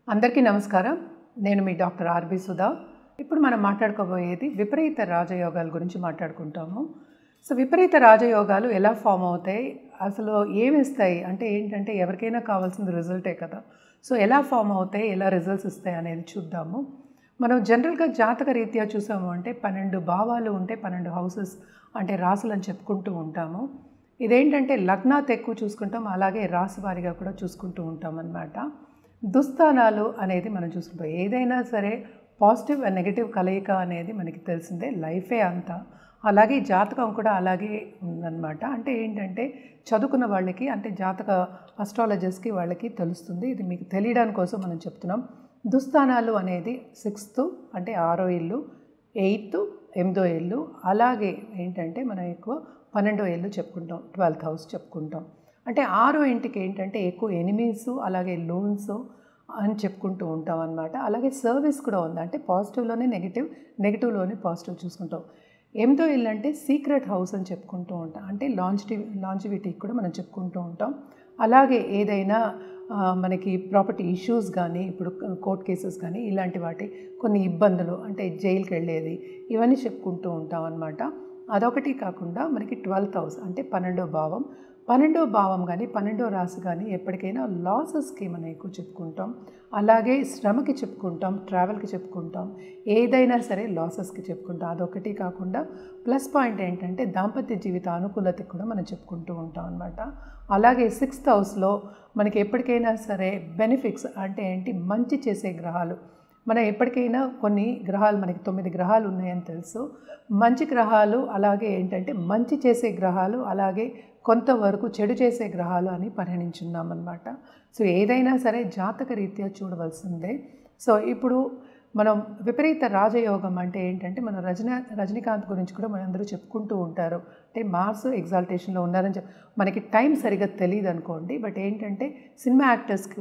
అందరికీ నమస్కారం. నేను మీ డాక్టర్ ఆర్బి సుధా. ఇప్పుడు మనం మాట్లాడుకోబోయేది విపరీత రాజయోగాల గురించి మాట్లాడుకుంటాము. సో విపరీత రాజయోగాలు ఎలా ఫామ్ అవుతాయి, అసలు ఏమిస్తాయి అంటే ఏంటంటే ఎవరికైనా కావాల్సింది రిజల్టే కదా. సో ఎలా ఫామ్ అవుతాయి, ఎలా రిజల్ట్స్ ఇస్తాయి అనేది చూద్దాము. మనం జనరల్గా జాతక రీత్యా చూసాము అంటే 12 భావాలు ఉంటే 12 హౌసెస్ అంటే రాసులు అని చెప్పుకుంటూ ఉంటాము. ఇదేంటంటే లగ్నాత్ ఎక్కువ చూసుకుంటాం, అలాగే రాశి వారిగా కూడా చూసుకుంటూ ఉంటాం అన్నమాట. దుస్థానాలు అనేది మనం చూసుకుంటాం. ఏదైనా సరే పాజిటివ్ అండ్ నెగిటివ్ కలయిక అనేది మనకి తెలిసిందే, లైఫే అంతా. అలాగే జాతకం కూడా అలాగే ఉందన్నమాట. అంటే ఏంటంటే చదువుకున్న వాళ్ళకి అంటే జాతక అస్ట్రాలజర్స్కి వాళ్ళకి తెలుస్తుంది. ఇది మీకు తెలియడానికి కోసం మనం చెప్తున్నాం. దుస్థానాలు అనేది 6th అంటే 6వ ఇల్లు, 8th 8వ ఇల్లు, అలాగే ఏంటంటే మనం ఎక్కువ 12వ ఇల్లు చెప్పుకుంటాం, 12th హౌస్ చెప్పుకుంటాం. అంటే 6వ ఇంటికి ఏంటంటే ఎక్కువ ఎనిమీస్, అలాగే లోన్స్ అని చెప్పుకుంటూ ఉంటాం అన్నమాట. అలాగే సర్వీస్ కూడా ఉంది, అంటే పాజిటివ్లోనే నెగిటివ్, నెగిటివ్లోనే పాజిటివ్ చూసుకుంటాం. 8వ ఇల్లు అంటే సీక్రెట్ హౌస్ అని చెప్పుకుంటూ ఉంటాం, అంటే లాంజివిటీకి కూడా మనం చెప్పుకుంటూ ఉంటాం. అలాగే ఏదైనా మనకి ప్రాపర్టీ ఇష్యూస్ కానీ, ఇప్పుడు కోర్ట్ కేసెస్ కానీ, ఇలాంటి వాటి కొన్ని ఇబ్బందులు అంటే జైలుకి వెళ్ళేది, ఇవన్నీ చెప్పుకుంటూ ఉంటాం అన్నమాట. అదొకటి కాకుండా మనకి 12th హౌస్ అంటే 12వ భావం. 12వ భావం కానీ 12వ రాశి కానీ ఎప్పటికైనా లాసెస్కి మనం ఎక్కువ చెప్పుకుంటాం. అలాగే శ్రమకి చెప్పుకుంటాం, ట్రావెల్కి చెప్పుకుంటాం, ఏదైనా సరే లాసెస్కి చెప్పుకుంటాం. అదొకటి కాకుండా ప్లస్ పాయింట్ ఏంటంటే దాంపత్య జీవిత అనుకూలతకి కూడా మనం చెప్పుకుంటూ ఉంటాం అన్నమాట. అలాగే 6th హౌస్లో మనకి ఎప్పటికైనా సరే బెనిఫిట్స్ అంటే ఏంటి, మంచి చేసే గ్రహాలు. మనం ఎప్పటికైనా కొన్ని గ్రహాలు, మనకి 9 గ్రహాలు ఉన్నాయని తెలుసు. మంచి గ్రహాలు, అలాగే ఏంటంటే మంచి చేసే గ్రహాలు, అలాగే కొంతవరకు చెడు చేసే గ్రహాలు అని పరిగణించున్నామన్నమాట. సో ఏదైనా సరే జాతక రీత్యా చూడవలసిందే. సో ఇప్పుడు మనం విపరీత రాజయోగం అంటే ఏంటంటే మనం రజనీకాంత్ గురించి కూడా మన అందరూ చెప్పుకుంటూ ఉంటారు. అంటే మార్స్ ఎగ్జాల్టేషన్లో ఉన్నారని మనకి టైం సరిగ్గా తెలియదు అనుకోండి, బట్ ఏంటంటే సినిమా యాక్టర్స్కి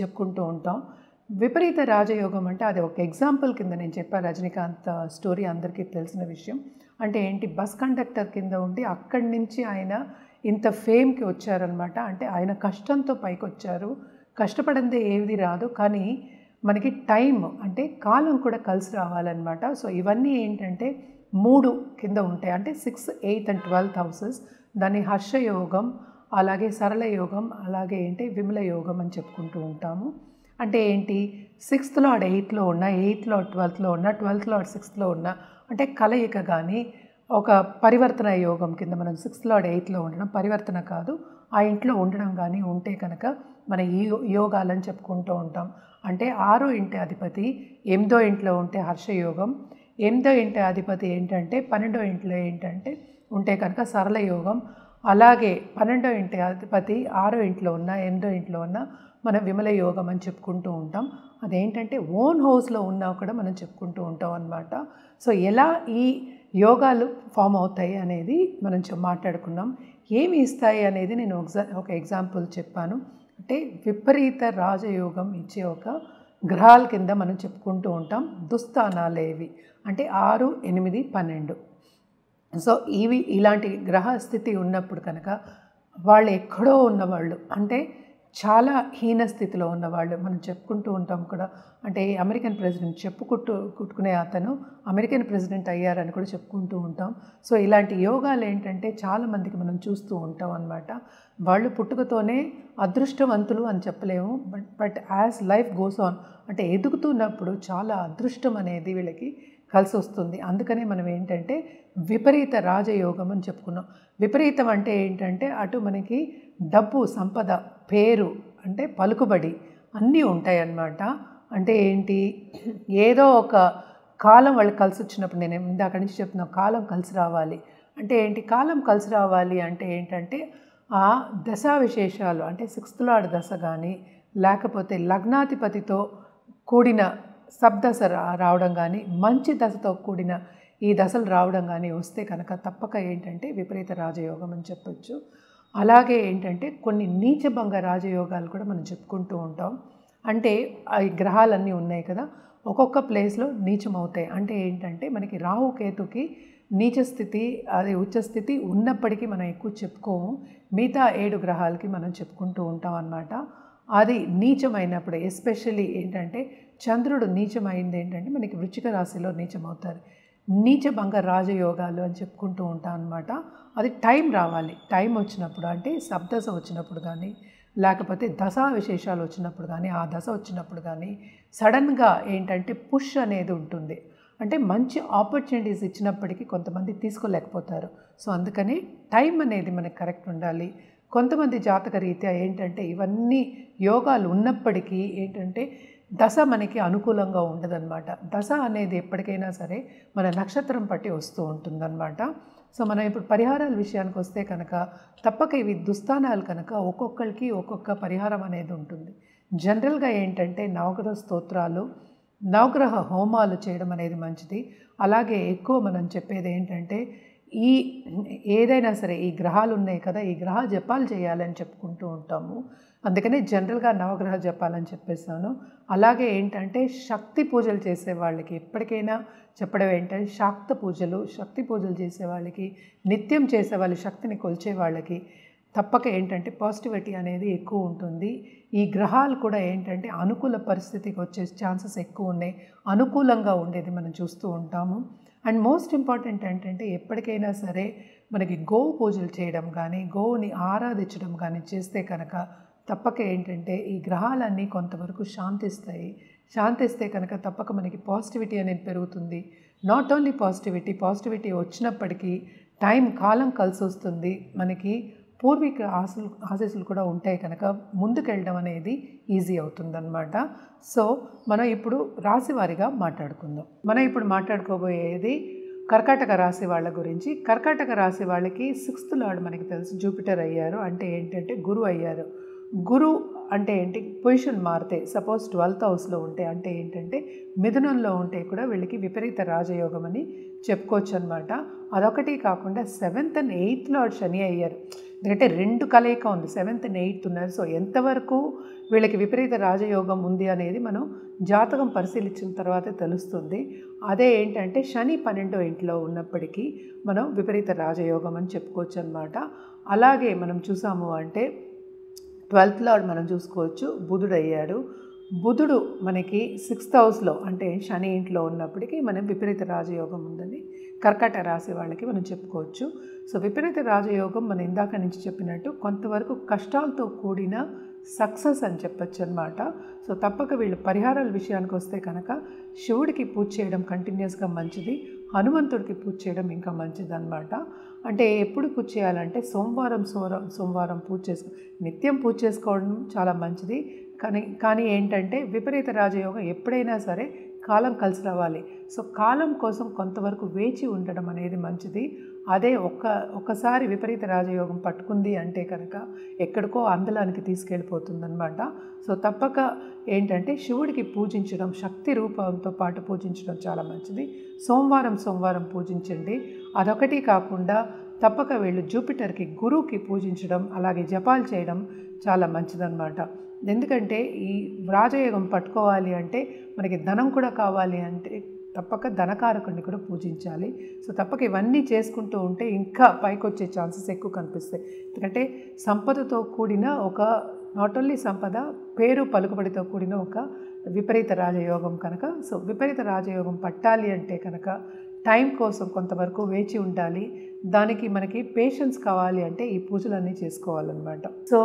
చెప్పుకుంటూ ఉంటాం. విపరీత రాజయోగం అంటే అది ఒక ఎగ్జాంపుల్ కింద నేను చెప్పాను. రజనీకాంత్ స్టోరీ అందరికీ తెలిసిన విషయం. అంటే ఏంటి, బస్ కండక్టర్ కింద ఉండి అక్కడి నుంచి ఆయన ఇంత ఫేమ్కి వచ్చారనమాట. అంటే ఆయన కష్టంతో పైకి వచ్చారు. కష్టపడిందే ఏది రాదు, కానీ మనకి టైం అంటే కాలం కూడా కలిసి రావాలన్నమాట. సో ఇవన్నీ ఏంటంటే 3 కింద ఉంటాయి, అంటే 6, 8 and 12th హౌసెస్. దాన్ని హర్షయోగం, అలాగే సరళ యోగం, అలాగే ఏంటి విమల యోగం అని చెప్పుకుంటూ ఉంటాము. అంటే ఏంటి, 6th లార్డ్ 8లో ఉన్న, 8th లార్డ్ 12లో ఉన్న, 12th లార్డ్ 6లో ఉన్న, అంటే కలయిక కానీ ఒక పరివర్తన యోగం కింద మనం 6th లార్డ్ 8లో ఉండడం, పరివర్తన కాదు, ఆ ఇంట్లో ఉండడం కానీ ఉంటే కనుక మన ఈ యోగాలని చెప్పుకుంటూ ఉంటాం. అంటే 6వ ఇంటి అధిపతి 8వ ఇంట్లో ఉంటే హర్షయోగం, 8వ ఇంటి అధిపతి ఏంటంటే 12వ ఇంట్లో ఏంటంటే ఉంటే కనుక సరళ యోగం, అలాగే 12వ ఇంటి అధిపతి 6వ ఇంట్లో ఉన్న, 8వ ఇంట్లో ఉన్న మనం విమల యోగం అని చెప్పుకుంటూ ఉంటాం. అదేంటంటే ఓన్ హౌస్లో ఉన్నా కూడా మనం చెప్పుకుంటూ ఉంటాం అన్నమాట. సో ఎలా ఈ యోగాలు ఫామ్ అవుతాయి అనేది మనం మాట్లాడుకున్నాం. ఏమి ఇస్తాయి అనేది నేను ఒక ఎగ్జాంపుల్ చెప్పాను. అంటే విపరీత రాజయోగం ఇచ్చే ఒక గ్రహాల కింద మనం చెప్పుకుంటూ ఉంటాం. దుస్థానాలేవి అంటే 6, 8, 12. సో ఇలాంటి గ్రహ స్థితి ఉన్నప్పుడు కనుక వాళ్ళు ఎక్కడో ఉన్నవాళ్ళు, అంటే చాలా హీన స్థితిలో ఉన్నవాళ్ళు మనం చెప్పుకుంటూ ఉంటాం కూడా. అంటే అమెరికన్ ప్రెసిడెంట్ కుట్టుకునే అతను అమెరికన్ ప్రెసిడెంట్ అయ్యారని కూడా చెప్పుకుంటూ ఉంటాం. సో ఇలాంటి యోగాలు ఏంటంటే చాలామందికి మనం చూస్తూ ఉంటాం అన్నమాట. వాళ్ళు పుట్టుకతోనే అదృష్టవంతులు అని చెప్పలేము, but as life goes on అంటే ఎదుగుతున్నప్పుడు చాలా అదృష్టం అనేది వీళ్ళకి కలిసి వస్తుంది. అందుకనే మనం ఏంటంటే విపరీత రాజయోగం అని చెప్పుకున్నాం. విపరీతం అంటే ఏంటంటే అటు మనకి డబ్బు, సంపద, పేరు, అంటే పలుకుబడి అన్నీ ఉంటాయి అన్నమాట. అంటే ఏంటి, ఏదో ఒక కాలం వాళ్ళకి కలిసి వచ్చినప్పుడు, నేను ఇందాక నుంచి చెప్తున్నా కాలం కలిసి రావాలి అంటే ఏంటి, కాలం కలిసి రావాలి అంటే ఏంటంటే ఆ దశా విశేషాలు, అంటే 6th లార్డ్ దశ కానీ, లేకపోతే లగ్నాధిపతితో కూడిన సబ్దశ రావడం కానీ, మంచి దశతో కూడిన ఈ దశలు రావడం కానీ వస్తే కనుక తప్పక ఏంటంటే విపరీత రాజయోగం అని చెప్పొచ్చు. అలాగే ఏంటంటే కొన్ని నీచభంగ రాజయోగాలు కూడా మనం చెప్పుకుంటూ ఉంటాం. అంటే ఈ గ్రహాలన్నీ ఉన్నాయి కదా, ఒక్కొక్క ప్లేస్లో నీచం అవుతాయి. అంటే ఏంటంటే మనకి రాహుకేతుకి నీచ స్థితి, అది ఉచ్చ స్థితి ఉన్నప్పటికీ మనం ఎక్కువ చెప్పుకోము. మిగతా 7 గ్రహాలకి మనం చెప్పుకుంటూ ఉంటాం అన్నమాట. అది నీచమైనప్పుడు ఎస్పెషల్లీ ఏంటంటే చంద్రుడు నీచమైంది ఏంటంటే మనకి వృశ్చిక రాశిలో నీచమవుతారు. నీచభంగ రాజయోగాలు అని చెప్పుకుంటూ ఉంటాం అనమాట. అది టైం రావాలి, టైం వచ్చినప్పుడు అంటే సప్దశ వచ్చినప్పుడు కానీ లేకపోతే దశా విశేషాలు వచ్చినప్పుడు కానీ ఆ దశ వచ్చినప్పుడు కానీ సడన్గా ఏంటంటే పుష్ అనేది ఉంటుంది. అంటే మంచి ఆపర్చునిటీస్ ఇచ్చినప్పటికీ కొంతమంది తీసుకోలేకపోతారు. సో అందుకని టైం అనేది మనకి కరెక్ట్ ఉండాలి. కొంతమంది జాతక రీత్యా ఏంటంటే ఇవన్నీ యోగాలు ఉన్నప్పటికీ ఏంటంటే దశ మనకి అనుకూలంగా ఉండదన్నమాట. దశ అనేది ఎప్పటికైనా సరే మన నక్షత్రం పట్టి వస్తూ ఉంటుందన్నమాట. సో మనం ఇప్పుడు పరిహారాల విషయానికి వస్తే కనుక తప్పక ఇవి దుస్థానాలు కనుక ఒక్కొక్కరికి ఒక్కొక్క పరిహారం అనేది ఉంటుంది. జనరల్గా ఏంటంటే నవగ్రహ స్తోత్రాలు, నవగ్రహ హోమాలు చేయడం అనేది మంచిది. అలాగే ఎక్కువ మనం చెప్పేది ఏంటంటే ఈ ఏదైనా సరే ఈ గ్రహాలు ఉన్నాయి కదా, ఈ గ్రహ జపాలు చేయాలని చెప్పుకుంటూ ఉంటాము. అందుకనే జనరల్గా నవగ్రహ జపాలని చెప్పేస్తాను. అలాగే ఏంటంటే శక్తి పూజలు చేసే వాళ్ళకి ఎప్పటికైనా చెప్పడం ఏంటంటే శక్తి పూజలు చేసే వాళ్ళకి, నిత్యం చేసే వాళ్ళు, శక్తిని కొలిచే వాళ్ళకి తప్పక ఏంటంటే పాజిటివిటీ అనేది ఎక్కువ ఉంటుంది. ఈ గ్రహాలు కూడా ఏంటంటే అనుకూల పరిస్థితికి వచ్చే ఛాన్సెస్ ఎక్కువ ఉన్నాయి, అనుకూలంగా ఉండేది మనం చూస్తూ ఉంటాము. అండ్ మోస్ట్ ఇంపార్టెంట్ ఏంటంటే ఎప్పటికైనా సరే మనకి గోవు పూజలు చేయడం కానీ, గోవుని ఆరాధించడం కానీ చేస్తే కనుక తప్పక ఏంటంటే ఈ గ్రహాలన్నీ కొంతవరకు శాంతిస్తే కనుక తప్పక మనకి పాజిటివిటీ అనేది పెరుగుతుంది. నాట్ ఓన్లీ పాజిటివిటీ వచ్చినప్పటికీ కాలం కలిసి వస్తుంది. మనకి పూర్వీక ఆశీస్సులు కూడా ఉంటాయి కనుక ముందుకెళ్ళడం అనేది ఈజీ అవుతుందన్నమాట. సో మనం ఇప్పుడు రాశి వారిగా మాట్లాడుకుందాం. మనం ఇప్పుడు మాట్లాడుకోబోయేది కర్కాటక రాశి వాళ్ళ గురించి. కర్కాటక రాశి వాళ్ళకి 6th లార్డ్ మనకి తెలుసు జూపిటర్ అయ్యారు. అంటే ఏంటంటే గురువు అయ్యారు. గురు అంటే ఏంటి, పొజిషన్ మారితే సపోజ్ 12th హౌస్లో ఉంటే అంటే ఏంటంటే మిథునంలో ఉంటే కూడా వీళ్ళకి విపరీత రాజయోగం అని చెప్పుకోవచ్చు అనమాట. అదొకటి కాకుండా 7th and 8th లార్డ్ శని అయ్యారు. ఎందుకంటే 2 కలయిక ఉంది, 7th and 8th ఉన్నారు. సో ఎంతవరకు వీళ్ళకి విపరీత రాజయోగం ఉంది అనేది మనం జాతకం పరిశీలించిన తర్వాతే తెలుస్తుంది. అదే ఏంటంటే శని 12వ ఇంట్లో ఉన్నప్పటికీ మనం విపరీత రాజయోగం అని చెప్పుకోవచ్చు అనమాట. అలాగే మనం చూసాము అంటే 12th లార్డ్ మనం చూసుకోవచ్చు బుధుడు అయ్యాడు. బుధుడు మనకి 6th హౌస్లో అంటే శని ఇంట్లో ఉన్నప్పటికీ మనం విపరీత రాజయోగం ఉందని కర్కాటక రాశి వాళ్ళకి మనం చెప్పుకోవచ్చు. సో విపరీత రాజయోగం మనం ఇందాక నుంచి చెప్పినట్టు కొంతవరకు కష్టాలతో కూడిన సక్సెస్ అని చెప్పచ్చు అనమాట. సో తప్పక వీళ్ళు పరిహారాల విషయానికి వస్తే కనుక శివుడికి పూజ చేయడం కంటిన్యూస్గా మంచిది, హనుమంతుడికి పూజ చేయడం ఇంకా మంచిది అనమాట. అంటే ఎప్పుడు పూజ చేయాలంటే సోమవారం పూజ నిత్యం పూజ చేసుకోవడం చాలా మంచిది. కానీ ఏంటంటే విపరీత రాజయోగం ఎప్పుడైనా సరే కాలం కలిసి రావాలి. సో కాలం కోసం కొంతవరకు వేచి ఉండడం అనేది మంచిది. అదే ఒక్కసారి విపరీత రాజయోగం పట్టుకుంది అంటే కనుక ఎక్కడికో అందలానికి తీసుకెళ్ళిపోతుందన్నమాట. సో తప్పక ఏంటంటే శివుడికి పూజించడం, శక్తి రూపంతో పాటు పూజించడం చాలా మంచిది. సోమవారం పూజించండి. అదొకటి కాకుండా తప్పక వీళ్ళు జూపిటర్కి, గురువుకి పూజించడం, అలాగే జపాలు చేయడం చాలా మంచిదన్నమాట. ఎందుకంటే ఈ రాజయోగం పట్టుకోవాలి అంటే మనకి ధనం కూడా కావాలి అంటే తప్పక ధనకారకుడిని కూడా పూజించాలి. సో తప్పక ఇవన్నీ చేసుకుంటూ ఉంటే ఇంకా పైకి వచ్చే ఛాన్సెస్ ఎక్కువ కనిపిస్తాయి. ఎందుకంటే సంపదతో కూడిన ఒక నాట్ ఓన్లీ సంపద, పేరు పలుకుబడితో కూడిన ఒక విపరీత రాజయోగం కనుక. సో విపరీత రాజయోగం పట్టాలి అంటే కనుక టైం కోసం కొంతవరకు వేచి ఉండాలి. దానికి మనకి పేషెన్స్ కావాలి అంటే ఈ పూజలన్నీ చేసుకోవాలన్నమాట. సో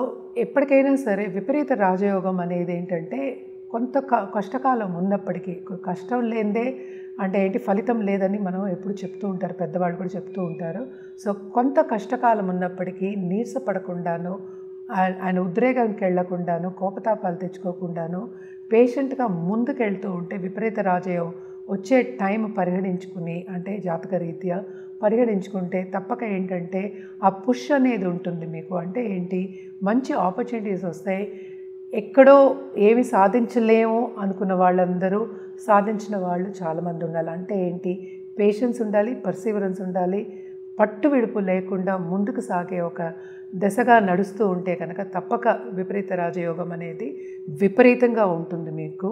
ఎప్పటికైనా సరే విపరీత రాజయోగం అనేది ఏంటంటే కొంత కష్టకాలం ఉన్నప్పటికీ, కష్టం లేదే అంటే ఏంటి ఫలితం లేదని మనం ఎప్పుడు చెప్తూ ఉంటారు, పెద్దవాళ్ళు కూడా చెప్తూ ఉంటారు. సో కొంత కష్టకాలం ఉన్నప్పటికీ నీరసపడకుండాను, ఆయన ఉద్రేగానికి వెళ్లకుండాను, కోపతాపాలు తెచ్చుకోకుండాను పేషెంట్గా ముందుకెళ్తూ ఉంటే విపరీత రాజయోగం వచ్చే టైం పరిగణించుకుని అంటే జాతక రీత్యా పరిగణించుకుంటే తప్పక ఏంటంటే ఆ పుష్ అనేది ఉంటుంది మీకు. అంటే ఏంటి, మంచి ఆపర్చునిటీస్ వస్తాయి. ఎక్కడో ఏమి సాధించలేము అనుకున్న వాళ్ళందరూ సాధించిన వాళ్ళు చాలామంది ఉండాలి. అంటే ఏంటి, పేషెన్స్ ఉండాలి, పర్సీవరెన్స్ ఉండాలి, పట్టు విడుపు లేకుండా ముందుకు సాగే ఒక దశగా నడుస్తూ ఉంటే కనుక తప్పక విపరీత రాజయోగం అనేది విపరీతంగా ఉంటుంది మీకు.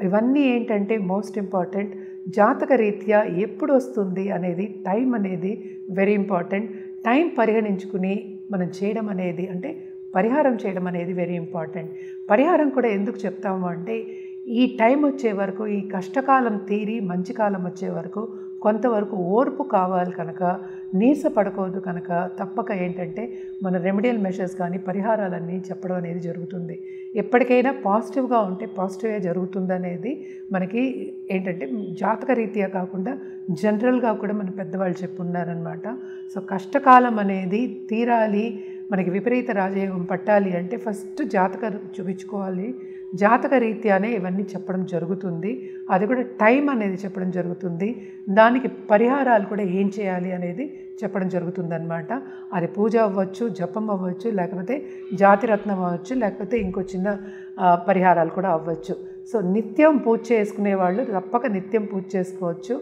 ఇవన్నీ ఏంటంటే మోస్ట్ ఇంపార్టెంట్, జాతక రీత్యా ఎప్పుడు వస్తుంది అనేది టైం అనేది వెరీ ఇంపార్టెంట్. టైం పరిగణించుకుని మనం చేయడం అనేది అంటే పరిహారం చేయడం అనేది వెరీ ఇంపార్టెంట్. పరిహారం కూడా ఎందుకు చెప్తాము అంటే ఈ టైం వచ్చే వరకు, ఈ కష్టకాలం తీరి మంచి కాలం వచ్చే వరకు కొంతవరకు ఓర్పు కావాలి కనుక, నీరస పడకూడదు కనుక తప్పక ఏంటంటే మన రెమెడియల్ మెషర్స్ కానీ పరిహారాలన్నీ చెప్పడం అనేది జరుగుతుంది. ఎప్పటికైనా పాజిటివ్గా ఉంటే పాజిటివ్గా జరుగుతుందనేది మనకి ఏంటంటే జాతక రీత్యా కాకుండా జనరల్గా కూడా మన పెద్దవాళ్ళు చెప్పున్నారనమాట. సో కష్టకాలం అనేది తీరాలి, మనకి విపరీత రాజయోగం పట్టాలి అంటే ఫస్ట్ జాతక చూపించుకోవాలి. జాతక రీత్యానే ఇవన్నీ చెప్పడం జరుగుతుంది. అది కూడా టైం అనేది చెప్పడం జరుగుతుంది. దానికి పరిహారాలు కూడా ఏం చేయాలి అనేది చెప్పడం జరుగుతుందన్నమాట. అది పూజ అవ్వచ్చు, జపం అవ్వచ్చు, లేకపోతే జాతిరత్నం అవ్వచ్చు, లేకపోతే ఇంకో చిన్న పరిహారాలు కూడా అవ్వచ్చు. సో నిత్యం పూజ చేసుకునే వాళ్ళు తప్పక నిత్యం పూజ చేసుకోవచ్చు.